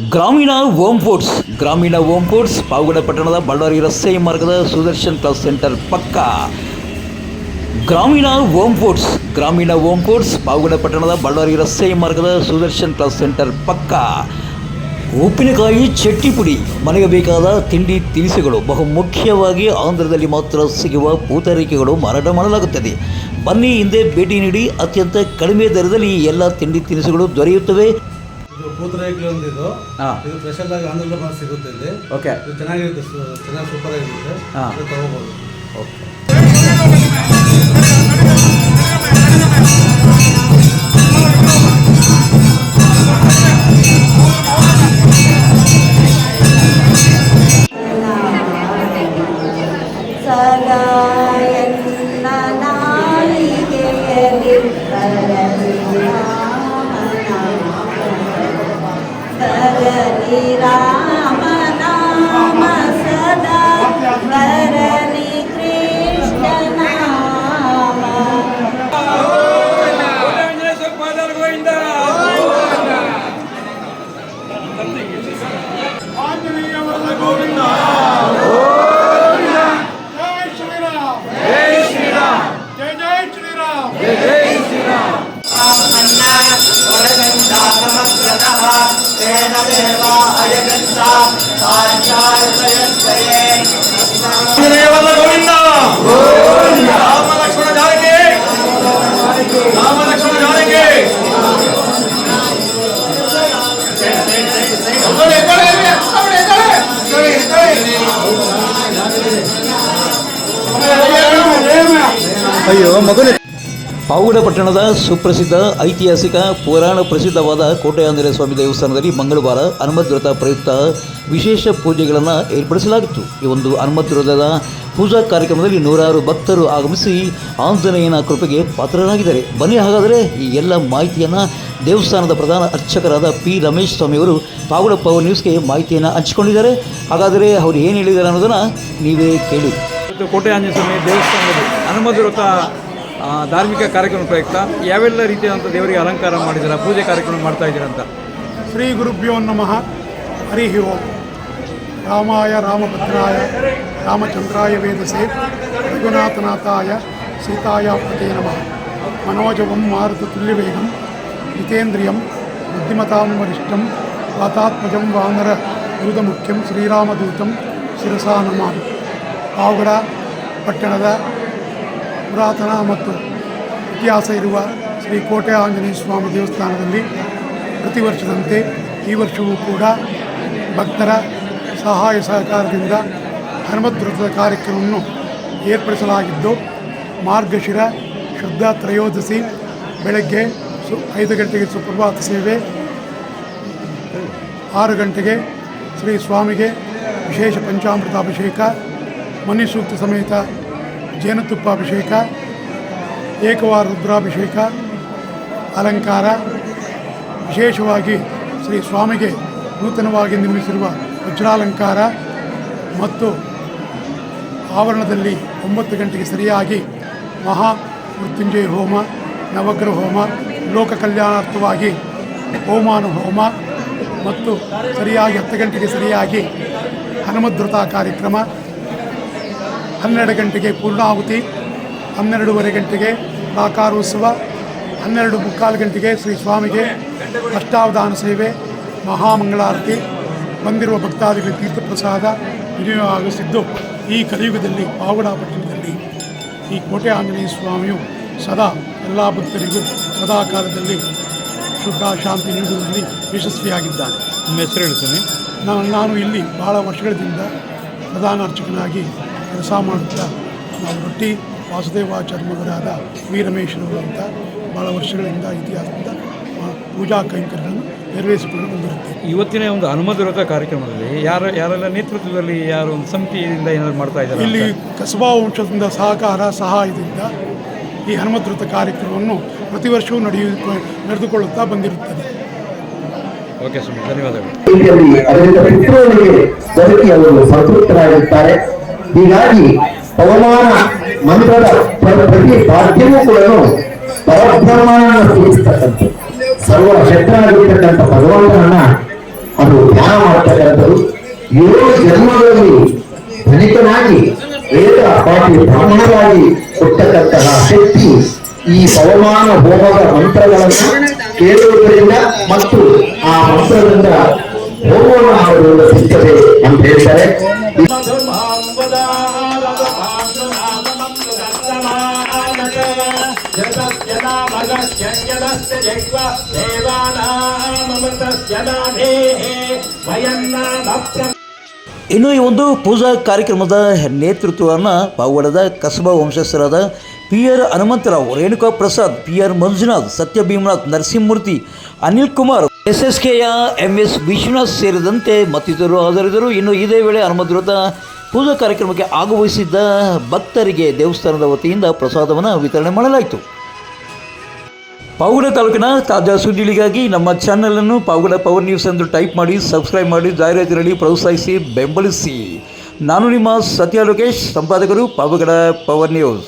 ಗ್ರಾಮೀಣ home foods Pavagada ಪಟ್ಟಣದ ಬಳ್ಳಾರಿ ರಸ್ತೆ ಮಾರ್ಗದ ಸುದರ್ಶನ್ ಕ್ಲಾಸ್ ಸೆಂಟರ್ ಪಕ್ಕ. ಗ್ರಾಮೀಣ ಹೋಮ್ ಫುಡ್ಸ್ ಪಾವಗಡ ಪಟ್ಟಣದ ಬಳ್ಳಾರಿ ರಸ್ತೆ ಮಾರ್ಗದ ಸುದರ್ಶನ್ ಕ್ಲಾಸ್ ಸೆಂಟರ್ ಪಕ್ಕ. ಉಪ್ಪಿನಕಾಯಿ, ಚಟ್ನಿ ಪುಡಿ, ಮನೆಗೆ ಬೇಕಾದ ತಿಂಡಿ ತಿನಿಸುಗಳು, ಬಹುಮುಖ್ಯವಾಗಿ ಆಂಧ್ರದಲ್ಲಿ ಮಾತ್ರ ಸಿಗುವ ಪೂತೈಕೆಗಳು ಮಾರಾಟ ಮಾಡಲಾಗುತ್ತದೆ. ಬನ್ನಿ, ಹಿಂದೆ ಭೇಟಿ ನೀಡಿ. ಅತ್ಯಂತ ಕಡಿಮೆ ದರದಲ್ಲಿ ಎಲ್ಲ ತಿಂಡಿ ತಿನಿಸುಗಳು ದೊರೆಯುತ್ತವೆ. ಪೂತರೇಖೆ ಒಂದು ಇದು ಸ್ಪೆಷಲ್ ಆಗಿ ಆಂಧ್ರದಲ್ಲಿ ಸಿಗುತ್ತೆ ಇಲ್ಲಿ. ಓಕೆ, ಇದು ಚೆನ್ನಾಗಿರುತ್ತೆ, ಚೆನ್ನಾಗಿ ಸೂಪರ್ ಆಗಿರುತ್ತೆ. ತಗೋಬಹುದು. ಓಕೆ. ರಾಮ ನಾಮ ಸದಾ ಬರಲಿ ಕೃಷ್ಣ ನಾಮ. ಪಾವಗಡ ಪಟ್ಟಣದ ಸುಪ್ರಸಿದ್ಧ ಐತಿಹಾಸಿಕ ಪುರಾಣ ಪ್ರಸಿದ್ಧವಾದ ಕೋಟೆ ಆಂಜನೇಯ ಸ್ವಾಮಿ ದೇವಸ್ಥಾನದಲ್ಲಿ ಮಂಗಳವಾರ ಹನುಮದ್ ವ್ರತ ಪ್ರಯುಕ್ತ ವಿಶೇಷ ಪೂಜೆಗಳನ್ನು ಏರ್ಪಡಿಸಲಾಗಿತ್ತು. ಈ ಒಂದು ಹನುಮದ್ ವ್ರತದ ಪೂಜಾ ಕಾರ್ಯಕ್ರಮದಲ್ಲಿ ನೂರಾರು ಭಕ್ತರು ಆಗಮಿಸಿ ಆಂಜನೇಯನ ಕೃಪೆಗೆ ಪಾತ್ರರಾಗಿದ್ದಾರೆ. ಬನ್ನಿ, ಹಾಗಾದರೆ ಈ ಎಲ್ಲ ಮಾಹಿತಿಯನ್ನು ದೇವಸ್ಥಾನದ ಪ್ರಧಾನ ಅರ್ಚಕರಾದ ಪಿ ರಮೇಶ್ ಸ್ವಾಮಿಯವರು ಪಾವಗಡ ಪವರ್ ನ್ಯೂಸ್ಗೆ ಮಾಹಿತಿಯನ್ನು ಹಂಚಿಕೊಂಡಿದ್ದಾರೆ. ಹಾಗಾದರೆ ಅವರು ಏನು ಹೇಳಿದ್ದಾರೆ ಅನ್ನೋದನ್ನು ನೀವೇ ಕೇಳಿ. ಕೋಟೆ ಆಂಜನೇಯ ಸ್ವಾಮಿ ದೇವಸ್ಥಾನದಲ್ಲಿ ಹನುಮದ್ ವ್ರತ ಧಾರ್ಮಿಕ ಕಾರ್ಯಕ್ರಮ ಪ್ರಯುಕ್ತ ಯಾವೆಲ್ಲ ರೀತಿಯಾದಂಥ ದೇವರಿಗೆ ಅಲಂಕಾರ ಮಾಡಿದ್ದೀರಾ, ಪೂಜೆ ಕಾರ್ಯಕ್ರಮ ಮಾಡ್ತಾ ಇದ್ದೀರಂತ? ಶ್ರೀ ಗುರುಭ್ಯೋ ನಮಃ. ಹರಿ ಓಂ. ರಾಮಾಯ ರಾಮಭದ್ರಾಯ ರಾಮಚಂದ್ರಾಯ ವೇದಸೇ ರಘುನಾಥನಾಥಾಯ ಸೀತಾಯ ಪತೆ ನಮಃ. ಮನೋಜವಂ ಮಾರುತತುಲ್ಯವೇಗಂ ಜಿತೇಂದ್ರಿಯಂ ಬುದ್ಧಿಮತಾಂ ವರಿಷ್ಠಂ ವಾತಾತ್ಮಜಂ ವಾನರ ಯೂತಮುಖ್ಯಂ ಶ್ರೀರಾಮದೂತಂ ಶಿರಸಾ ನಮಾಮಿ. ಪಾವಗಡ ಪಟ್ಟಣದ ಪುರಾತನ ಮತ್ತು ಇತಿಹಾಸ ಇರುವ ಶ್ರೀ ಕೋಟೆ ಆಂಜನೇಯ ಸ್ವಾಮಿ ದೇವಸ್ಥಾನದಲ್ಲಿ ಪ್ರತಿ ವರ್ಷದಂತೆ ಈ ವರ್ಷವೂ ಕೂಡ ಭಕ್ತರ ಸಹಾಯ ಸಹಕಾರದಿಂದ ಹನುಮದ್ ವ್ರತದ ಕಾರ್ಯಕ್ರಮವನ್ನು ಏರ್ಪಡಿಸಲಾಗಿದ್ದು, ಮಾರ್ಗಶಿರ ಶುದ್ಧ ತ್ರಯೋದಶಿ ಬೆಳಗ್ಗೆ 5 ಗಂಟೆಗೆ ಸುಪ್ರಭಾತ ಸೇವೆ, 6 ಗಂಟೆಗೆ ಶ್ರೀ ಸ್ವಾಮಿಗೆ ವಿಶೇಷ ಪಂಚಾಮೃತಾಭಿಷೇಕ, ಮನ್ಯಸೂಕ್ತ ಸಮೇತ ಜೇನುತುಪ್ಪಾಭಿಷೇಕ, ಏಕವಾರ ರುದ್ರಾಭಿಷೇಕ, ಅಲಂಕಾರ, ವಿಶೇಷವಾಗಿ ಶ್ರೀ ಸ್ವಾಮಿಗೆ ನೂತನವಾಗಿ ನಿರ್ಮಿಸಿರುವ ವಜ್ರಾಲಂಕಾರ ಮತ್ತು ಆವರಣದಲ್ಲಿ 9 ಗಂಟೆಗೆ ಸರಿಯಾಗಿ ಮಹಾ ಮೃತ್ಯುಂಜಯ ಹೋಮ, ನವಗ್ರಹ ಹೋಮ, ಲೋಕ ಕಲ್ಯಾಣಾರ್ಥವಾಗಿ ಹೋಮಾನು ಹೋಮ ಮತ್ತು ಸರಿಯಾಗಿ 10 ಗಂಟೆಗೆ ಸರಿಯಾಗಿ ಹನುಮದ್ವ್ರತ ಕಾರ್ಯಕ್ರಮ, 12 ಗಂಟೆಗೆ ಪೂರ್ಣಾಹುತಿ, 12:30 ಗಂಟೆಗೆ ಪ್ರಾಕಾರೋತ್ಸವ, 12:45 ಗಂಟೆಗೆ ಶ್ರೀ ಸ್ವಾಮಿಗೆ ಅಷ್ಟಾವಧಾನ ಸೇವೆ, ಮಹಾಮಂಗಳಾರತಿ, ಬಂದಿರುವ ಭಕ್ತಾದಿಗಳಿಗೆ ತೀರ್ಥಪ್ರಸಾದ ವಿನಿಯೋಗ ಆಗಿಸಿದ್ದು, ಈ ಕಲಿಯುಗದಲ್ಲಿ ಪಾವಗಡ ಪಟ್ಟಣದಲ್ಲಿ ಈ ಕೋಟೆ ಆಂಜನೇಯ ಸ್ವಾಮಿಯು ಸದಾ ಎಲ್ಲ ಭಕ್ತರಿಗೂ ಸದಾ ಕಾಲದಲ್ಲಿ ಸುಖ ಶಾಂತಿ ನೀಡುವುದರಲ್ಲಿ ಯಶಸ್ವಿಯಾಗಿದ್ದಾನೆ. ನಿಮ್ಮ ಹೆಸರು ಹೇಳಿ ಸ್ವಾಮಿ. ನಾನು ಇಲ್ಲಿ ಬಹಳ ವರ್ಷಗಳಿಂದ ಪ್ರಧಾನ ಅರ್ಚಕನಾಗಿ ಕೆಲಸ ಮಾಡುತ್ತಾ ನಾವು ರೊಟ್ಟಿ ವಾಸುದೇವಾಚಾರ್ಯರಾದ ವಿ ರಮೇಶ್ವರು ಅಂತ ಭಾಳ ವರ್ಷಗಳಿಂದ ಇತಿಹಾಸದಿಂದ ಪೂಜಾ ಕೈಂಕರ್ಯಗಳನ್ನು ನೆರವೇರಿಸಿಕೊಂಡು ಬಂದಿರುತ್ತೆ. ಇವತ್ತಿನ ಒಂದು ಹನುಮದ್ ವ್ರತ ಕಾರ್ಯಕ್ರಮದಲ್ಲಿ ಯಾರೆಲ್ಲ ನೇತೃತ್ವದಲ್ಲಿ ಯಾರು ಒಂದು ಸಮಿತಿಯಿಂದ ಏನಾದರೂ ಮಾಡ್ತಾ ಇದ್ದಾರೆ? ಇಲ್ಲಿ ಕಸಬಾ ವಂಶದಿಂದ ಸಹಾಯದಿಂದ ಈ ಹನುಮದ್ ವ್ರತ ಕಾರ್ಯಕ್ರಮವನ್ನು ಪ್ರತಿ ವರ್ಷವೂ ನಡೆದುಕೊಳ್ಳುತ್ತಾ ಬಂದಿರುತ್ತದೆ. ಓಕೆ ಸ್ವಾಮಿ, ಧನ್ಯವಾದಗಳು. ಸಂತೃಪ್ತರಾಗಿರುತ್ತಾರೆ. ಹೀಗಾಗಿ ಪವಮಾನ ಮಂತ್ರದ ಪ್ರತಿ ಬಾಧ್ಯವೂ ಕೂಡ ಪರಬ್ರಹ್ಮನನ್ನು ಸೂಚಿಸ್ತಕ್ಕಂಥ ಸರ್ವ ಶಕ್ತನಾಗಿರ್ತಕ್ಕಂಥ ಭಗವಂತನನ್ನ ಅದು ಧ್ಯಾನ ಮಾಡ್ತಕ್ಕಂಥದ್ದು. 7 ಜನ್ಮಗಳಲ್ಲಿ ಧನಿಕನಾಗಿ ವೇದ ಪಾಠಿ ಬ್ರಾಹ್ಮಣರಾಗಿ ಕೊಟ್ಟಕ್ಕಂತಹ ಶಕ್ತಿ ಈ ಪವಮಾನ ಹೋಮದ ಮಂತ್ರಗಳನ್ನು ಕೇಳುವುದರಿಂದ ಮತ್ತು ಆ ಮಂತ್ರದಿಂದ ಹೋಮವನ್ನು ಮಾಡುವುದರಿಂದ ಸಿಗ್ತದೆ ಅಂತ ಹೇಳ್ತಾರೆ. ಇನ್ನು ಈ ಒಂದು ಪೂಜಾ ಕಾರ್ಯಕ್ರಮದ ನೇತೃತ್ವವನ್ನು ಪಾವಗಡದ ಕಸಬಾ ವಂಶಸ್ಥರಾದ PR ಹನುಮಂತರಾವ್, ರೇಣುಕಾ ಪ್ರಸಾದ್, PR ಮಂಜುನಾಥ್, ಸತ್ಯ ಭೀಮನಾಥ್, ನರಸಿಂಹಮೂರ್ತಿ, ಅನಿಲ್ ಕುಮಾರ್, SSKಯ MS ವಿಶ್ವನಾಥ್ ಸೇರಿದಂತೆ ಮತ್ತಿತರರು ಹಾಜರಿದ್ದರು. ಇನ್ನು ಇದೇ ವೇಳೆ ಹನುಮದ್ರಥ ಪೂಜಾ ಕಾರ್ಯಕ್ರಮಕ್ಕೆ ಆಗಮಿಸಿದ್ದ ಭಕ್ತರಿಗೆ ದೇವಸ್ಥಾನದ ವತಿಯಿಂದ ಪ್ರಸಾದವನ್ನು ವಿತರಣೆ ಮಾಡಲಾಯಿತು. ಪಾವಗಡ ತಾಲೂಕಿನ ತಾಜಾ ಸುದ್ದಿಗಳಿಗಾಗಿ ನಮ್ಮ ಚಾನಲನ್ನು ಪಾವಗಡ ಪವರ್ ನ್ಯೂಸ್ ಎಂದು ಟೈಪ್ ಮಾಡಿ, ಸಬ್ಸ್ಕ್ರೈಬ್ ಮಾಡಿ, ಜಾಹೀರಾತಿನಲ್ಲಿ ಪ್ರೋತ್ಸಾಹಿಸಿ, ಬೆಂಬಲಿಸಿ. ನಾನು ನಿಮ್ಮ ಸತ್ಯ ಲೋಕೇಶ್, ಸಂಪಾದಕರು ಪಾವಗಡ ಪವರ್ ನ್ಯೂಸ್.